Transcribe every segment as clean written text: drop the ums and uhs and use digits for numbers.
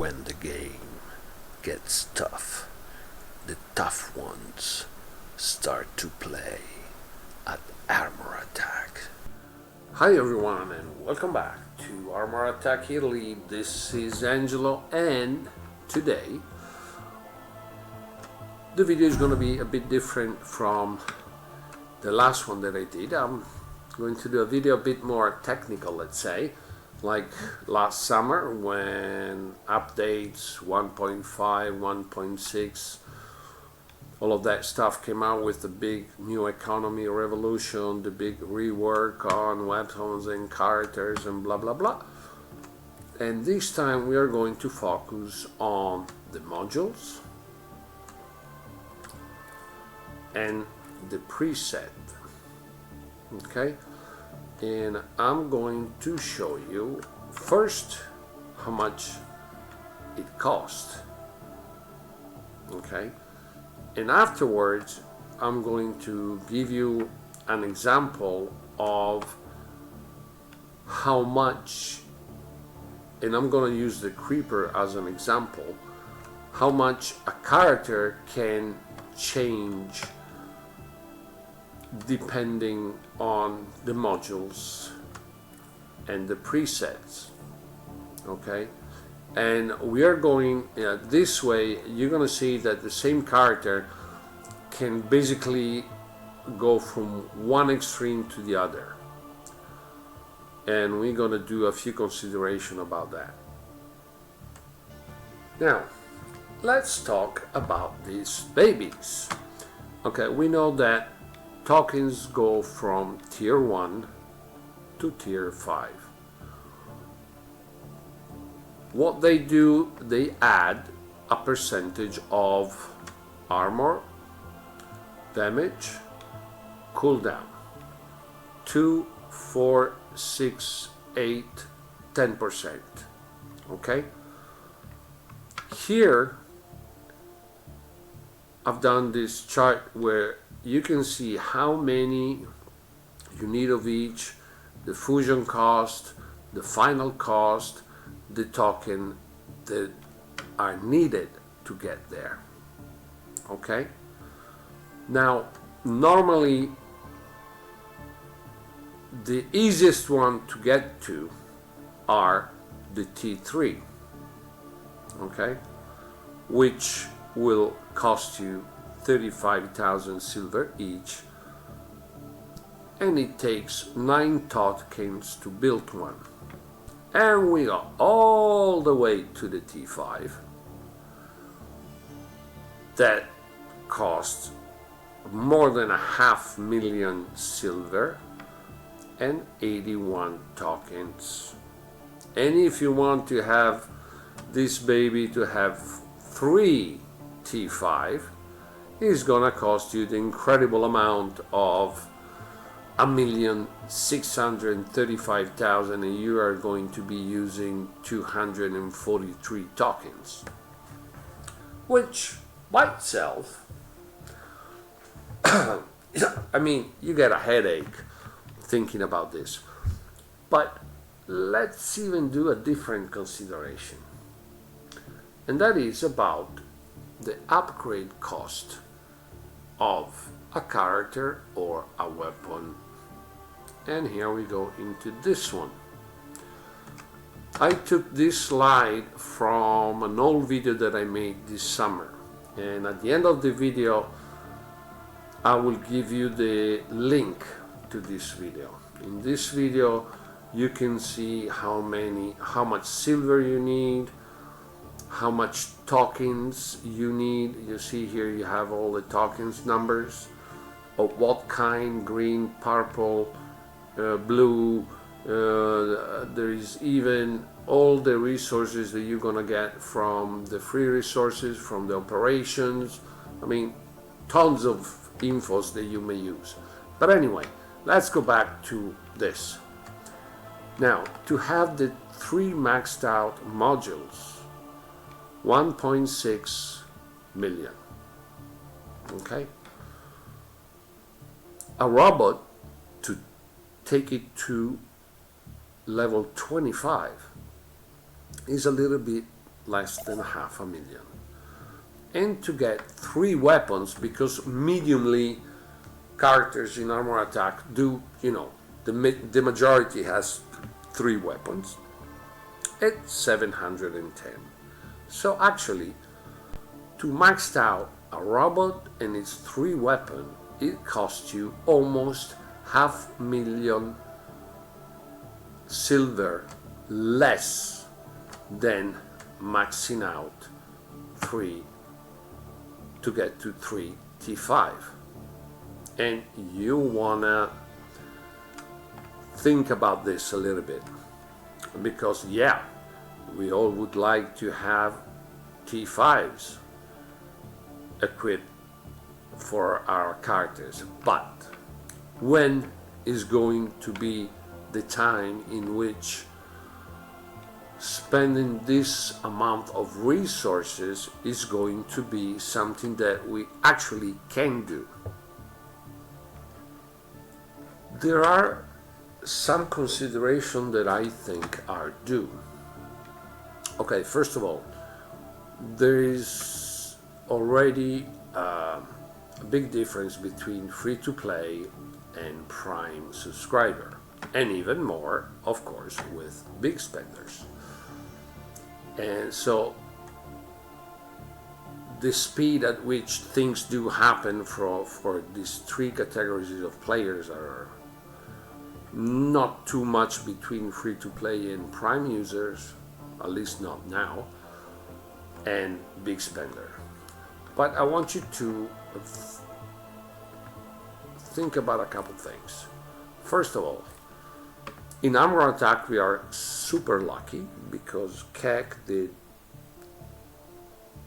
When the game gets tough, the tough ones start to play at Armor Attack. Hi everyone and welcome back to Armor Attack Italy. This is Angelo, and today the video is going to be a bit different from the last one that I did. I'm going to do a video a bit more technical, let's say, like last summer when updates 1.5, 1.6, all of that stuff came out with the big new economy revolution, the big rework on weapons and characters and blah blah blah. And this time we are going to focus on the modules and the preset. Okay, and I'm going to show you first how much it cost. Okay, and afterwards I'm going to give you an example of how much, and I'm going to use the creeper as an example, how much a character can change depending on the modules and the presets. Okay, and we are going this way. You're going to see that the same character can basically go from one extreme to the other, and we're going to do a few considerations about that. Now let's talk about these babies. Okay, we know that tokens go from tier 1 to tier 5. What they do, they add a percentage of armor, damage, cooldown, 2, 4, 6, 8, 10%. Okay? Here I've done this chart where you can see how many you need of each, the fusion cost, the final cost, the token that are needed to get there. Okay? Now, normally the easiest one to get to are the T3, okay, which will cost you 35,000 silver each, and it takes 9 tokens to build one. And we go all the way to the T5 that costs more than 500,000 silver and 81 tokens. And if you want to have this baby to have 3 T5, is gonna cost you the incredible amount of 1,635,000, and you are going to be using 243 tokens, which by itself, I mean, you get a headache thinking about this. But let's even do a different consideration, and that is about the upgrade cost of a character or a weapon. And here we go into this one. I took this slide from an old video that I made this summer, and at the end of the video I will give you the link to this video. In this video you can see how much silver you need, how much tokens you need. You see here you have all the tokens numbers of what kind: green, purple, blue. There is even all the resources that you're gonna get from the free resources, from the operations. I mean, tons of infos that you may use. But anyway, let's go back to this. Now, to have the 3 maxed out modules, 1.6 million. Okay, a robot to take it to level 25 is a little bit less than 500,000. And to get 3 weapons, because mediumly characters in Armor Attack do, the majority has 3 weapons, it's 710. So actually, to max out a robot and its 3 weapons, it costs you almost 500,000 silver less than maxing out 3 to get to 3 T5. And you wanna think about this a little bit, because yeah, we all would like to have T5s equipped for our characters, but when is going to be the time in which spending this amount of resources is going to be something that we actually can do? There are some considerations that I think are due. Okay, first of all, there is already a big difference between free-to-play and Prime subscriber, and even more, of course, with big spenders. And so the speed at which things do happen for these 3 categories of players are not too much between free-to-play and Prime users, at least not now, and big spender. But I want you to think about a couple things. First of all, in Armor Attack we are super lucky because Keck did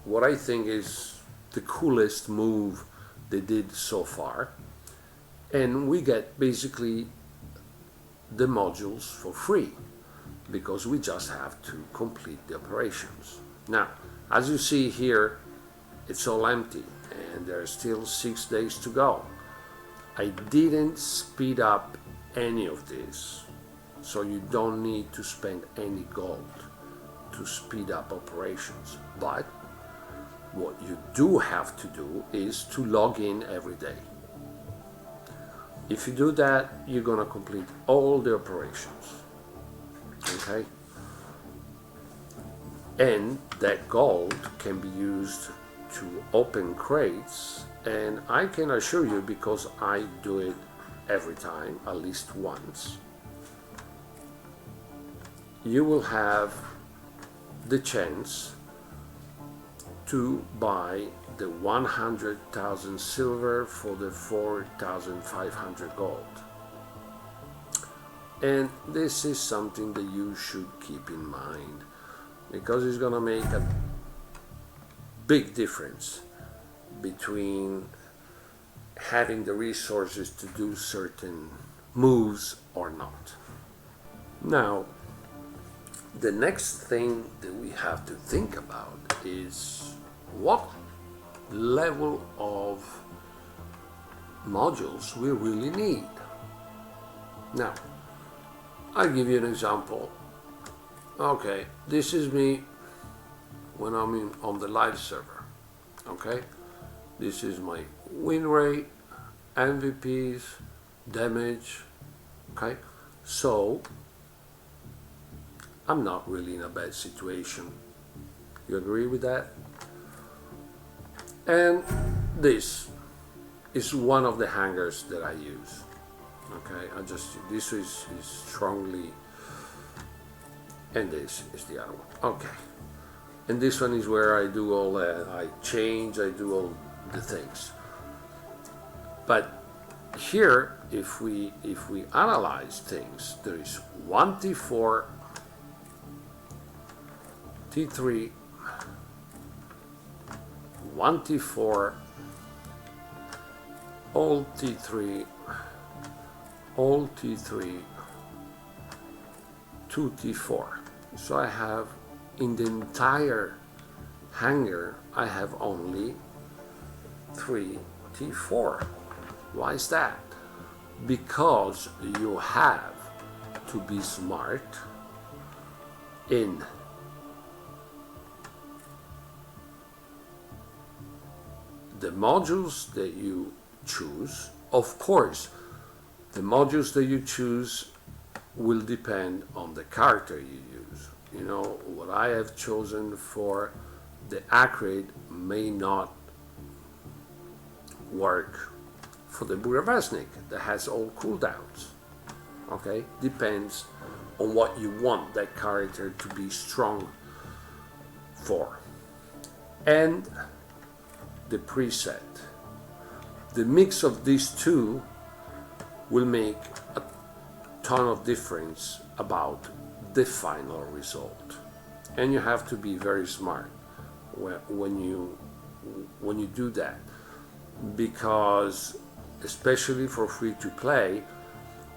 what I think is the coolest move they did so far, and we get basically the modules for free because we just have to complete the operations. Now, as you see here, it's all empty and there are still 6 days to go. I didn't speed up any of this, so you don't need to spend any gold to speed up operations. But what you do have to do is to log in every day. If you do that, you're gonna complete all the operations, okay? And that gold can be used to open crates, and I can assure you, because I do it every time, at least once, you will have the chance to buy the 100,000 silver for the 4,500 gold. And this is something that you should keep in mind, because it's gonna make a big difference between having the resources to do certain moves or not. Now, the next thing that we have to think about is what level of modules we really need. Now, I'll give you an example. Okay, this is me when I'm on the live server. Okay, this is my win rate, MVPs, damage. Okay, so I'm not really in a bad situation. You agree with that? And this is one of the hangers that I use. Okay, this is strongly, and this is the other one. Okay, and this one is where I do all I do all the things. But here, if we analyze things, there is 1 T4, T3, 1 T4, all T3, all T3, 2 T4. So I have, in the entire hanger, I have only 3 T4. Why is that? Because you have to be smart in the modules that you choose, of course, the modules that you choose will depend on the character you use. You know, what I have chosen for the accurate may not work for the Burevestnik that has all cooldowns. Okay, depends on what you want that character to be strong for. And the preset. The mix of these two will make a ton of difference about the final result. And you have to be very smart when you do that, because especially for free to play,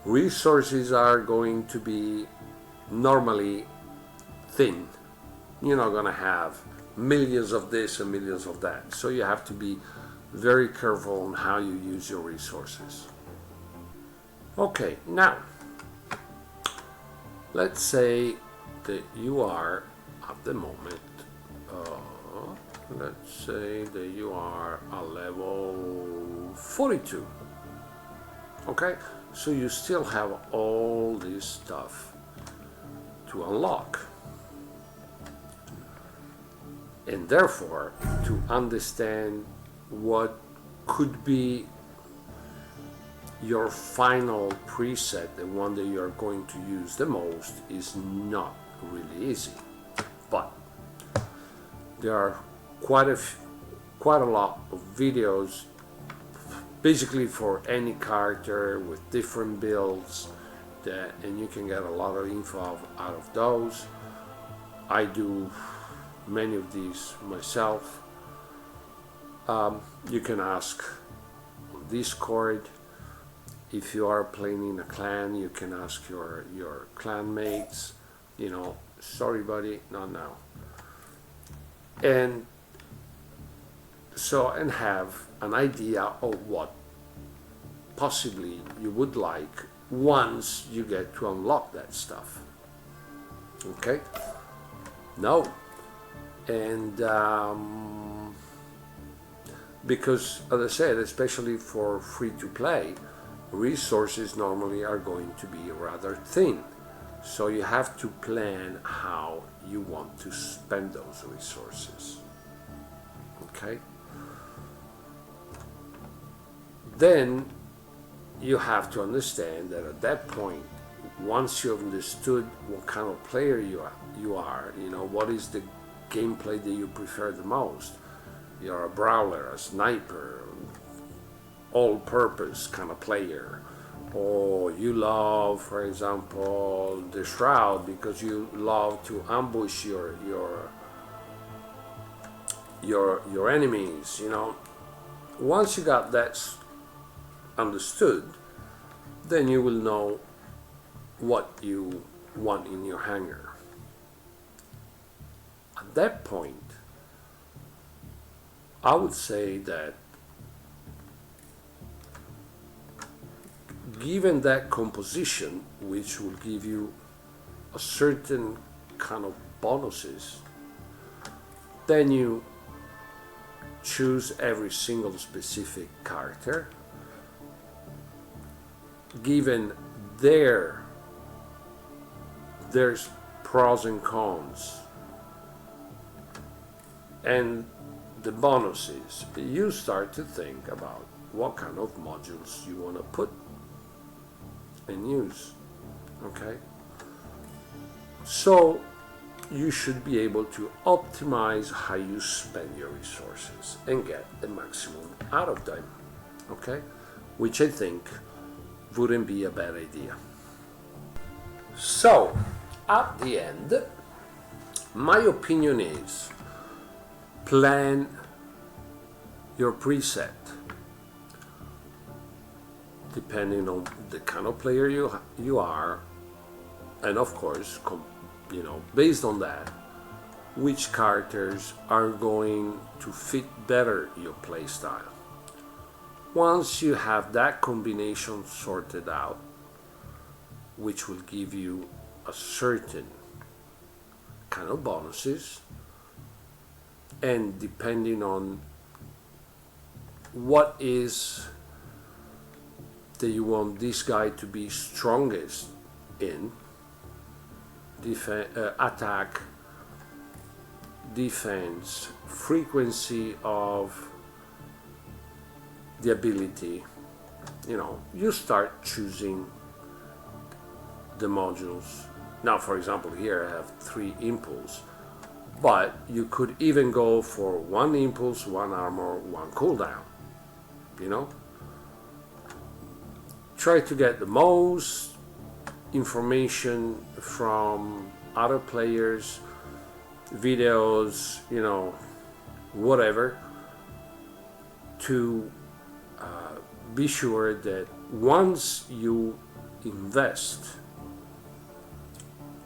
resources are going to be normally thin. You're not going to have millions of this and millions of that. So you have to be very careful on how you use your resources. Okay, now let's say that you are at the moment, let's say that you are at level 42. Okay, so you still have all this stuff to unlock. And therefore, to understand what could be your final preset, the one that you're going to use the most, is not really easy. But there are quite a lot of videos basically for any character with different builds, and you can get a lot of info out of those. I do many of these myself. You can ask on Discord. If you are playing in a clan, you can ask your clan mates, you know, sorry buddy, not now. And so, and have an idea of what possibly you would like once you get to unlock that stuff. Okay? No. And because, as I said, especially for free to play, resources normally are going to be rather thin. So you have to plan how you want to spend those resources. Okay? Then you have to understand that at that point, once you've understood what kind of player you are, you know, what is the gameplay that you prefer the most. You're a brawler, a sniper, all-purpose kind of player, or you love, for example, the Shroud because you love to ambush your enemies. You know, once you got that understood, then you will know what you want in your hangar. At that point, I would say that given that composition, which will give you a certain kind of bonuses, then you choose every single specific character, given there's pros and cons, and the bonuses. You start to think about what kind of modules you want to put and use. Okay? So you should be able to optimize how you spend your resources and get the maximum out of them. Okay? Which I think wouldn't be a bad idea. So, at the end, my opinion is plan your preset depending on the kind of player you are, and of course, based on that, which characters are going to fit better your playstyle. Once you have that combination sorted out, which will give you a certain kind of bonuses, and depending on what is that you want this guy to be strongest in, attack, defense, frequency of the ability. You start choosing the modules. Now, for example, here I have 3 impulse, but you could even go for 1 impulse, 1 armor, 1 cooldown. Try to get the most information from other players, videos, whatever, to be sure that once you invest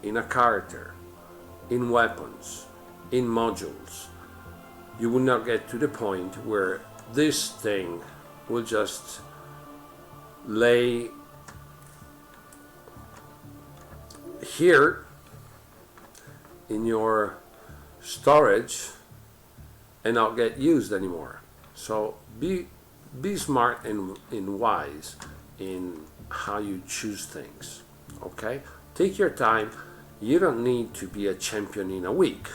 in a character, in weapons, in modules, you will not get to the point where this thing will just lay here in your storage and not get used anymore. So be smart and wise in how you choose things. Okay? Take your time. You don't need to be a champion in a week,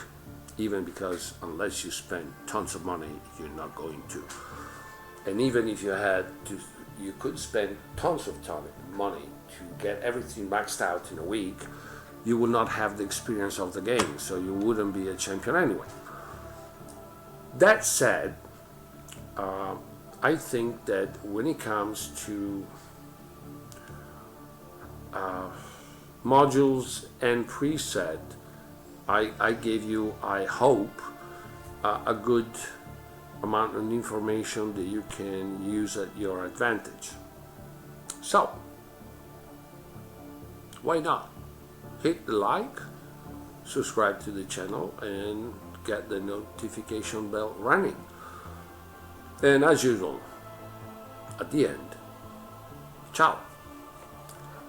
even because unless you spend tons of money, you're not going to. And even if you had to, you could spend tons of money to get everything maxed out in a week, you will not have the experience of the game, so you wouldn't be a champion anyway. That said, I think that when it comes to modules and preset, I gave you, I hope, a good amount of information that you can use at your advantage. So, why not? Hit the like, subscribe to the channel, and get the notification bell running. And as usual, at the end, ciao.